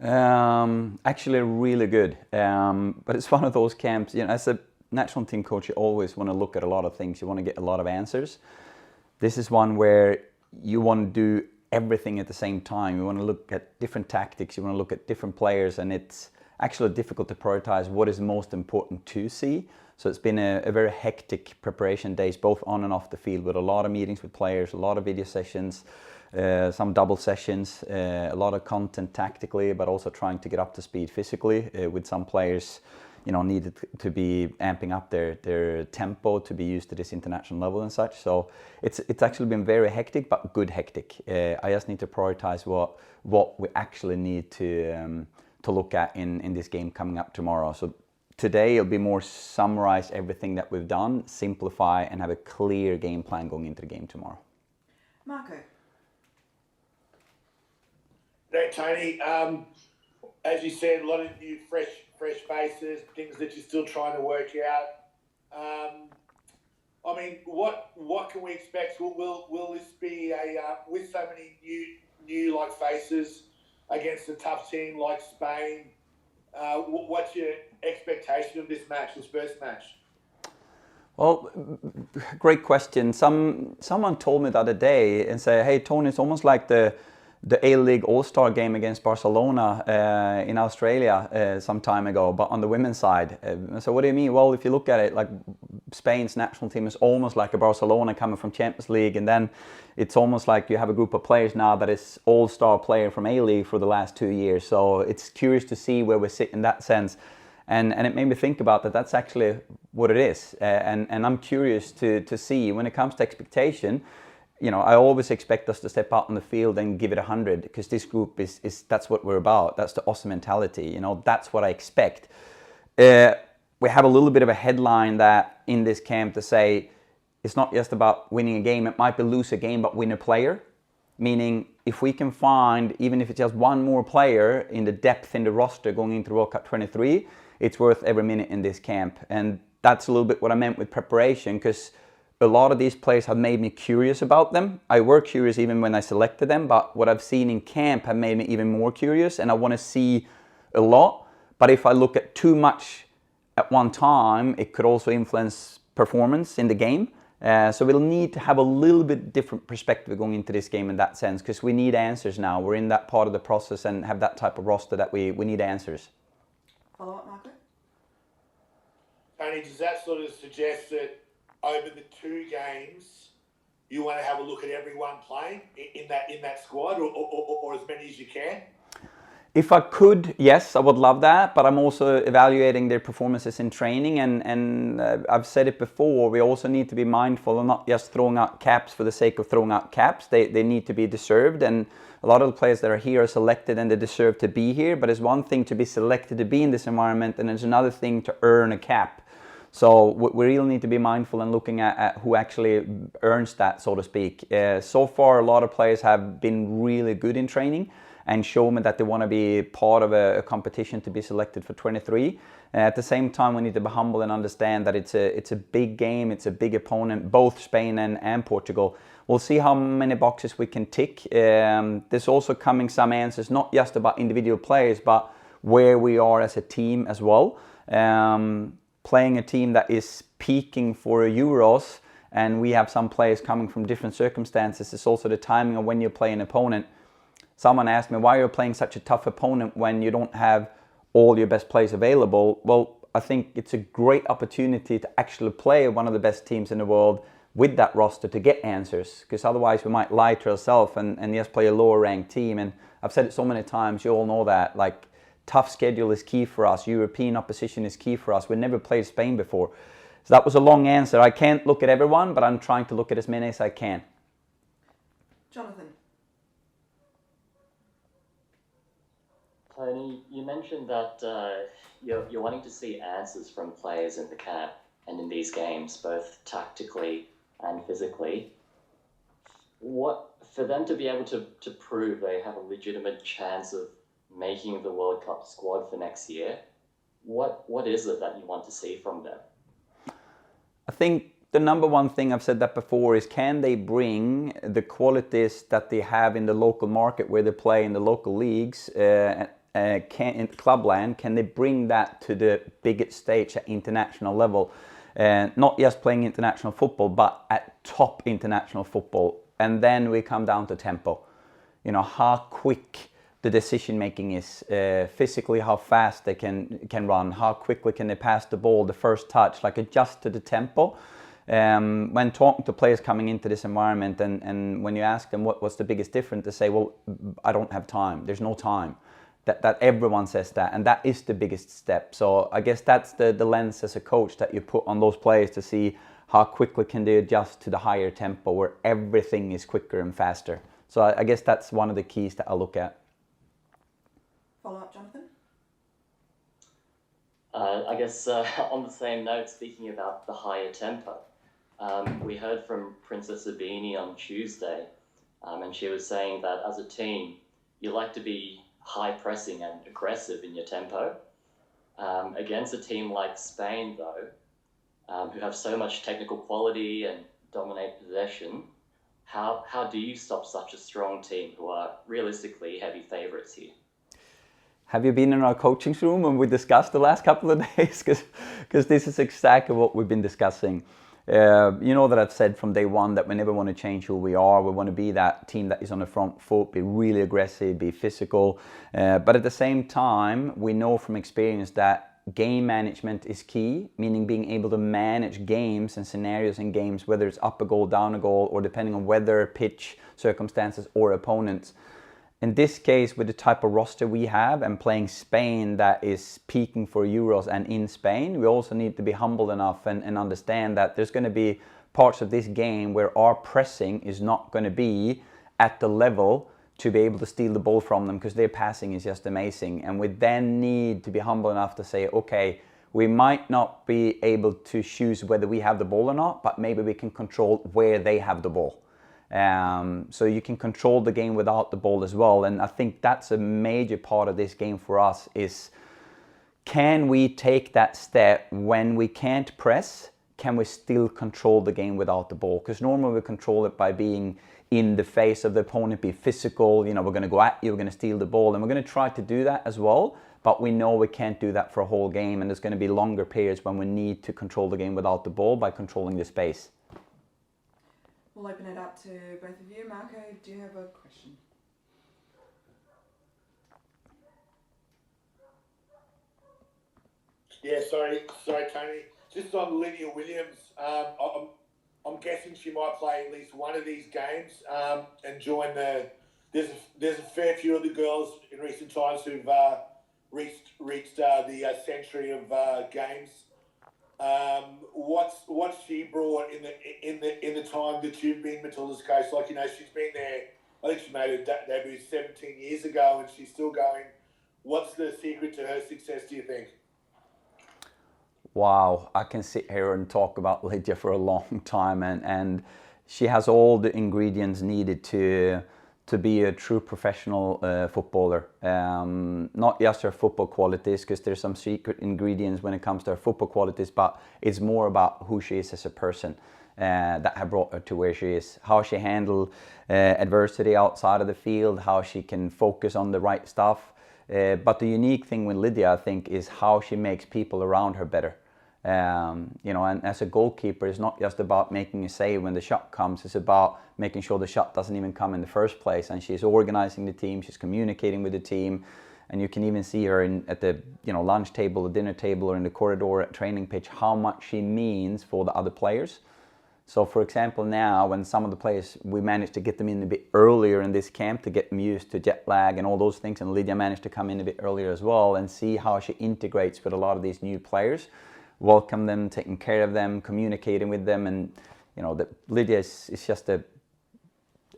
Actually really good, but it's one of those camps, as a national team coach, you always want to look at a lot of things. You want to get a lot of answers. This is one where you want to do everything at the same time. You want to look at different tactics, you want to look at different players, and it's actually difficult to prioritize what is most important to see. So it's been a very hectic preparation days, both on and off the field, with a lot of meetings with players, a lot of video sessions, some double sessions, a lot of content tactically, but also trying to get up to speed physically, with some players needed to be amping up their tempo to be used to this international level and such. So it's actually been very hectic, but good hectic. I just need to prioritize what we actually need to look at in this game coming up tomorrow. So today it'll be more summarize everything that we've done, simplify, and have a clear game plan going into the game tomorrow. Marco. Great, Tony. As you said, a lot of new fresh faces, things that you're still trying to work out. What can we expect? Will this be with so many new faces against a tough team like Spain? What's your expectation of this match, this first match? Well, great question. Someone told me the other day and said, "Hey, Tony, it's almost like the A-League All-Star game against Barcelona in Australia some time ago, but on the women's side." So what do you mean? Well, if you look at it, like Spain's national team is almost like a Barcelona coming from Champions League, and then it's almost like you have a group of players now that is all-star player from A-League for the last 2 years. So it's curious to see where we sit in that sense. And it made me think about that. That's actually what it is. And I'm curious to see when it comes to expectation. I always expect us to step out on the field and give it 100, because this group is that's what we're about. That's the awesome mentality. That's what I expect. We have a little bit of a headline that in this camp to say it's not just about winning a game. It might be lose a game, but win a player. Meaning, if we can find, even if it's just one more player in the depth in the roster going into World Cup 23, it's worth every minute in this camp. And that's a little bit what I meant with preparation, because a lot of these players have made me curious about them. I were curious even when I selected them, but what I've seen in camp have made me even more curious, and I want to see a lot. But if I look at too much at one time, it could also influence performance in the game. So we'll need to have a little bit different perspective going into this game in that sense, because we need answers now. We're in that part of the process and have that type of roster that we need answers. Follow up, Marco? Tony, does that sort of suggest that over the 2 games, you want to have a look at everyone playing in that squad, or as many as you can? If I could, yes, I would love that, but I'm also evaluating their performances in training, and I've said it before, we also need to be mindful of not just throwing out caps for the sake of throwing out caps. They need to be deserved, and a lot of the players that are here are selected and they deserve to be here, but it's one thing to be selected to be in this environment, and it's another thing to earn a cap. So we really need to be mindful and looking at who actually earns that, so to speak. So far, a lot of players have been really good in training and show me that they want to be part of a competition to be selected for 23. At the same time, we need to be humble and understand that it's a big game, it's a big opponent, both Spain and Portugal. We'll see how many boxes we can tick. There's also coming some answers, not just about individual players, but where we are as a team as well. Playing a team that is peaking for Euros, and we have some players coming from different circumstances. It's also the timing of when you play an opponent. Someone asked me, why are you playing such a tough opponent when you don't have all your best players available? Well, I think it's a great opportunity to actually play one of the best teams in the world with that roster to get answers, because otherwise we might lie to ourselves and just play a lower ranked team. And I've said it so many times, you all know that, like, tough schedule is key for us. European opposition is key for us. We never played Spain before. So that was a long answer. I can't look at everyone, but I'm trying to look at as many as I can. Jonathan. Tony, you mentioned that you're wanting to see answers from players in the camp and in these games, both tactically and physically. For them to be able to prove they have a legitimate chance of making the World Cup squad for next year, what is it that you want to see from them? I think the number one thing, I've said that before, is can they bring the qualities that they have in the local market where they play in the local leagues in clubland, can they bring that to the biggest stage at international level? Not just playing international football, but at top international football. And then we come down to tempo. You know, how quick the decision making is, physically how fast they can run, how quickly can they pass the ball, the first touch, like adjust to the tempo. When talking to players coming into this environment, and when you ask them what's the biggest difference, they say, well, I don't have time, there's no time. That everyone says that, and that is the biggest step. So I guess that's the lens as a coach that you put on those players to see how quickly can they adjust to the higher tempo where everything is quicker and faster. So I guess that's one of the keys that I look at. Follow up, Jonathan? I guess on the same note, speaking about the higher tempo, we heard from Princess Abini on Tuesday, and she was saying that as a team, you like to be high pressing and aggressive in your tempo. Against a team like Spain, though, who have so much technical quality and dominate possession, how do you stop such a strong team who are realistically heavy favourites here? Have you been in our coaching room when we discussed the last couple of days? Because this is exactly what we've been discussing. You know that I've said from day one that we never want to change who we are. We want to be that team that is on the front foot, be really aggressive, be physical. But at the same time, we know from experience that game management is key, meaning being able to manage games and scenarios in games, whether it's up a goal, down a goal, or depending on weather, pitch, circumstances, or opponents. In this case, with the type of roster we have and playing Spain that is peaking for Euros and in Spain, we also need to be humble enough and understand that there's going to be parts of this game where our pressing is not going to be at the level to be able to steal the ball from them because their passing is just amazing. And we then need to be humble enough to say, okay, we might not be able to choose whether we have the ball or not, but maybe we can control where they have the ball. So you can control the game without the ball as well. And I think that's a major part of this game for us is, can we take that step when we can't press? Can we still control the game without the ball? Because normally we control it by being in the face of the opponent, be physical, you know, we're going to go at you, we're going to steal the ball, and we're going to try to do that as well. But we know we can't do that for a whole game, and there's going to be longer periods when we need to control the game without the ball by controlling the space. We'll open it up to both of you. Marco, do you have a question? Yeah, sorry, Tony. Just on Lydia Williams, I'm guessing she might play at least one of these games and join the. There's a fair few of the girls in recent times who've reached the century of games. What's she brought in the time that you've been Matilda's coach? Like, you know, she's been there. I think she made her debut 17 years ago, and she's still going. What's the secret to her success, do you think? Wow, I can sit here and talk about Lydia for a long time, and she has all the ingredients needed to be a true professional footballer. Not just her football qualities, because there's some secret ingredients when it comes to her football qualities, but it's more about who she is as a person that have brought her to where she is. How she handles adversity outside of the field, how she can focus on the right stuff. But the unique thing with Lydia, I think, is how she makes people around her better. You know, and as a goalkeeper, it's not just about making a save when the shot comes, it's about making sure the shot doesn't even come in the first place. And she's organizing the team, she's communicating with the team, and you can even see her at the lunch table, the dinner table, or in the corridor at training pitch, how much she means for the other players. So for example, now when some of the players, we managed to get them in a bit earlier in this camp to get them used to jet lag and all those things, and Lydia managed to come in a bit earlier as well, and see how she integrates with a lot of these new players, welcome them, taking care of them, communicating with them. And you know, Lydia is just an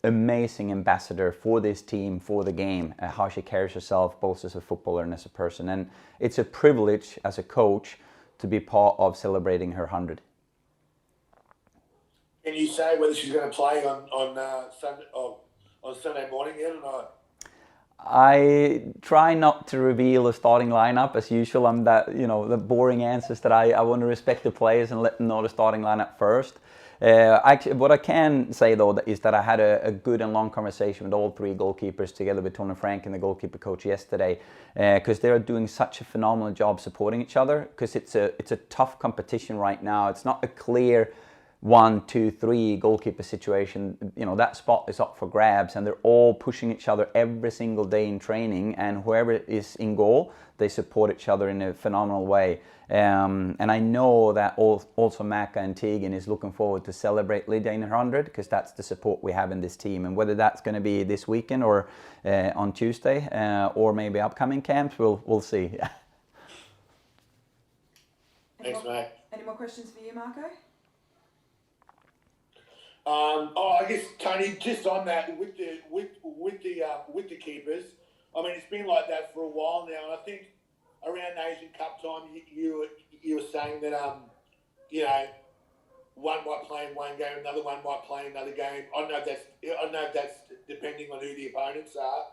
amazing ambassador for this team, for the game, how she carries herself both as a footballer and as a person. And it's a privilege as a coach to be part of celebrating her 100. Can you say whether she's going to play on Sunday morning yet or not? I try not to reveal a starting lineup as usual. I'm that, the boring answers that I want to respect the players and let them know the starting lineup first. What I can say though is that I had a good and long conversation with all three goalkeepers together with Tony Frank and the goalkeeper coach yesterday, because they are doing such a phenomenal job supporting each other. Because it's a tough competition right now. It's not a clear 1, 2, 3 goalkeeper situation. You know, that spot is up for grabs, and they're all pushing each other every single day in training. And whoever is in goal, they support each other in a phenomenal way. And I know that also Maka and Tegan is looking forward to celebrate Lydia in her 100, because that's the support we have in this team. And whether that's going to be this weekend or on Tuesday or maybe upcoming camps, we'll see. Thanks, mate. Any more questions for you, Marco? I guess Tony, just on that with the keepers. I mean, it's been like that for a while now, and I think around Asian Cup time, you were saying that you know, one might play in one game, another one might play in another game. I don't know if that's depending on who the opponents are,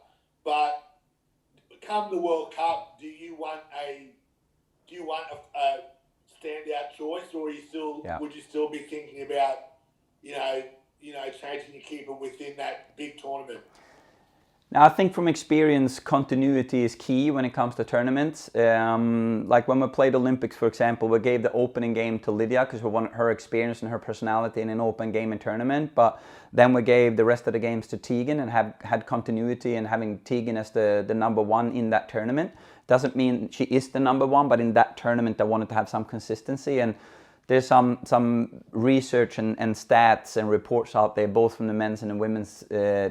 but come the World Cup, do you want a standout choice, or would you still be thinking about you know, changing your keeper within that big tournament? Now, I think from experience, continuity is key when it comes to tournaments. Like when we played Olympics, for example, we gave the opening game to Lydia because we wanted her experience and her personality in an open game and tournament. But then we gave the rest of the games to Tegan and had continuity, and having Tegan as the number one in that tournament doesn't mean she is the number one, but in that tournament I wanted to have some consistency. And there's some research and stats and reports out there, both from the men's and the women's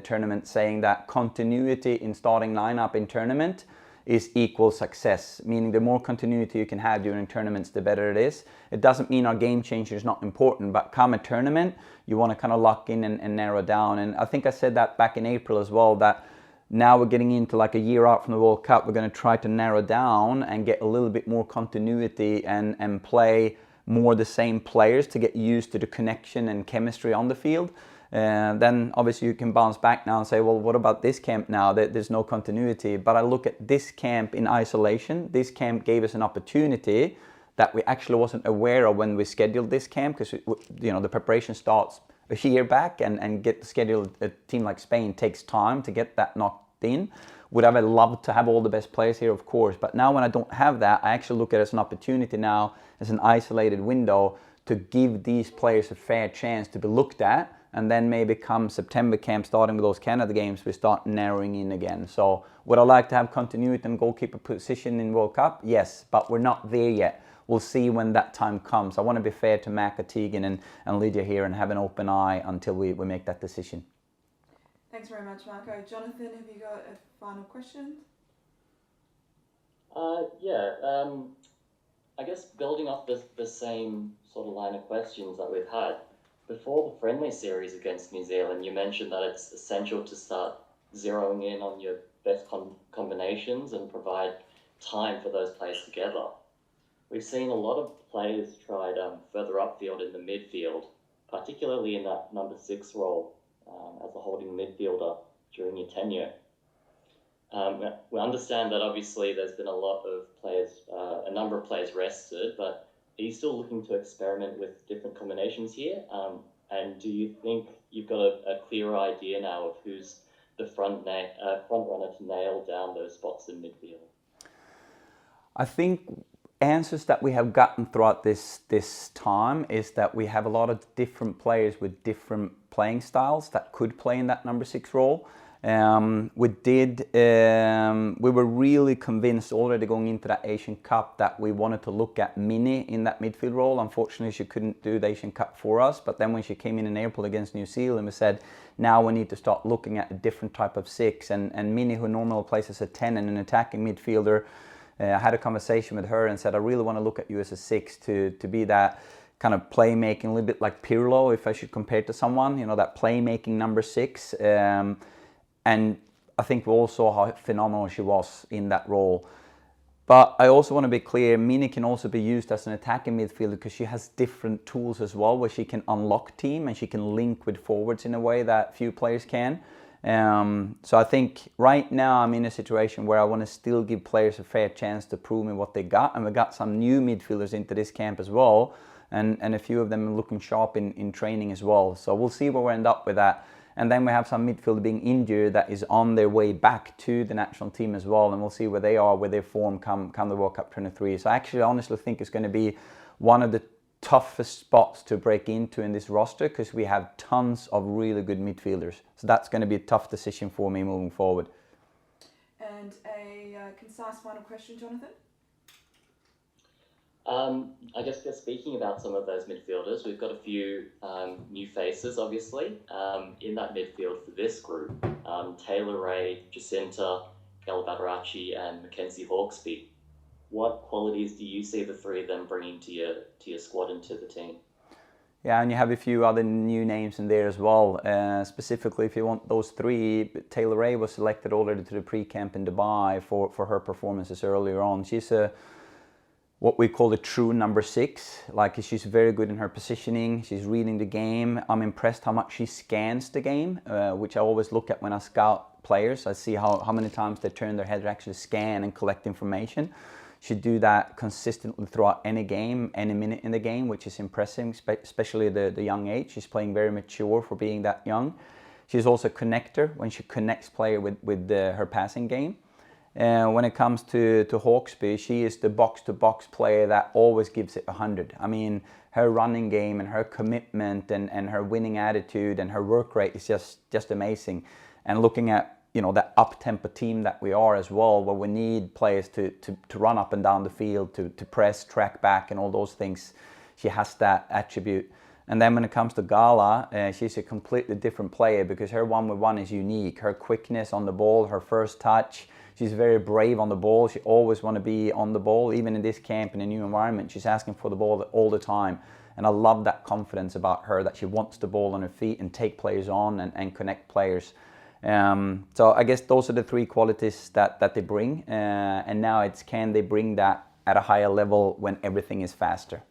tournament, saying that continuity in starting lineup in tournament is equal success. Meaning the more continuity you can have during tournaments, the better it is. It doesn't mean our game changer is not important, but come a tournament, you want to kind of lock in and narrow down. And I think I said that back in April as well, that now we're getting into like a year out from the World Cup, we're going to try to narrow down and get a little bit more continuity and play more the same players to get used to the connection and chemistry on the field. Then obviously you can bounce back now and say, well, what about this camp now? There's no continuity. But I look at this camp in isolation. This camp gave us an opportunity that we actually wasn't aware of when we scheduled this camp, because you know, the preparation starts a year back, and get scheduled a team like Spain takes time to get that knocked in. Would I have loved to have all the best players here? Of course. But now when I don't have that, I actually look at it as an opportunity now, as an isolated window, to give these players a fair chance to be looked at. And then maybe come September camp, starting with those Canada games, we start narrowing in again. So would I like to have continuity in goalkeeper position in World Cup? Yes, but we're not there yet. We'll see when that time comes. I want to be fair to Maka, Tegan and Lydia here, and have an open eye until we make that decision. Thanks very much, Marco. Jonathan, have you got a final question? I guess building off the same sort of line of questions that we've had, before the friendly series against New Zealand, you mentioned that it's essential to start zeroing in on your best combinations and provide time for those plays together. We've seen a lot of players tried further upfield in the midfield, particularly in that number 6 role as a holding midfielder during your tenure. We understand that obviously there's been a lot of players, a number of players rested, but are you still looking to experiment with different combinations here? And do you think you've got a clear idea now of who's the front runner to nail down those spots in midfield? I think answers that we have gotten throughout this time is that we have a lot of different players with different playing styles that could play in that number 6 role. We were really convinced already going into that Asian Cup that we wanted to look at Minnie in that midfield role. Unfortunately, she couldn't do the Asian Cup for us, but then when she came in April against New Zealand, we said, now we need to start looking at a different type of 6, and Minnie, who normally plays as a 10 and an attacking midfielder, I had a conversation with her and said, I really want to look at you as a 6 to be that kind of playmaking, a little bit like Pirlo, if I should compare it to someone, you know, that playmaking number 6. And I think we all saw how phenomenal she was in that role. But I also want to be clear, Minnie can also be used as an attacking midfielder because she has different tools as well, where she can unlock team and she can link with forwards in a way that few players can. So I think right now I'm in a situation where I want to still give players a fair chance to prove me what they got. And we got some new midfielders into this camp as well. and a few of them are looking sharp in training as well. So we'll see where we end up with that. And then we have some midfielder being injured that is on their way back to the national team as well, and we'll see where they are, where their form come the World Cup 23. So actually, I honestly think it's going to be one of the toughest spots to break into in this roster, because we have tons of really good midfielders. So that's going to be a tough decision for me moving forward. And a concise final question, Jonathan? I guess just speaking about some of those midfielders, we've got a few new faces, obviously, in that midfield for this group. Taylor Ray, Jacinta, Galabadarachi, and Mackenzie Hawkesby. What qualities do you see the three of them bringing to your squad and to the team? Yeah, and you have a few other new names in there as well. Specifically, if you want those three, Taylor Ray was selected already to the pre-camp in Dubai for her performances earlier on. She's what we call a true number 6. Like, she's very good in her positioning. She's reading the game. I'm impressed how much she scans the game, which I always look at when I scout players. I see how many times they turn their head to actually scan and collect information. She do that consistently throughout any game, any minute in the game, which is impressive, especially the young age. She's playing very mature for being that young. She's also a connector when she connects player with her passing game. When it comes to Hawkesby, she is the box-to-box player that always gives it 100. I mean, her running game and her commitment and her winning attitude and her work rate is just amazing. And looking at, you know, that up-tempo team that we are as well, where we need players to run up and down the field, to press, track back, and all those things, she has that attribute. And then when it comes to Gala, she's a completely different player, because her one-with-one is unique. Her quickness on the ball, her first touch. She's very brave on the ball. She always want to be on the ball. Even in this camp, in a new environment, she's asking for the ball all the time. And I love that confidence about her, that she wants the ball on her feet and take players on and connect players. So I guess those are the three qualities that they bring. And now it's, can they bring that at a higher level when everything is faster?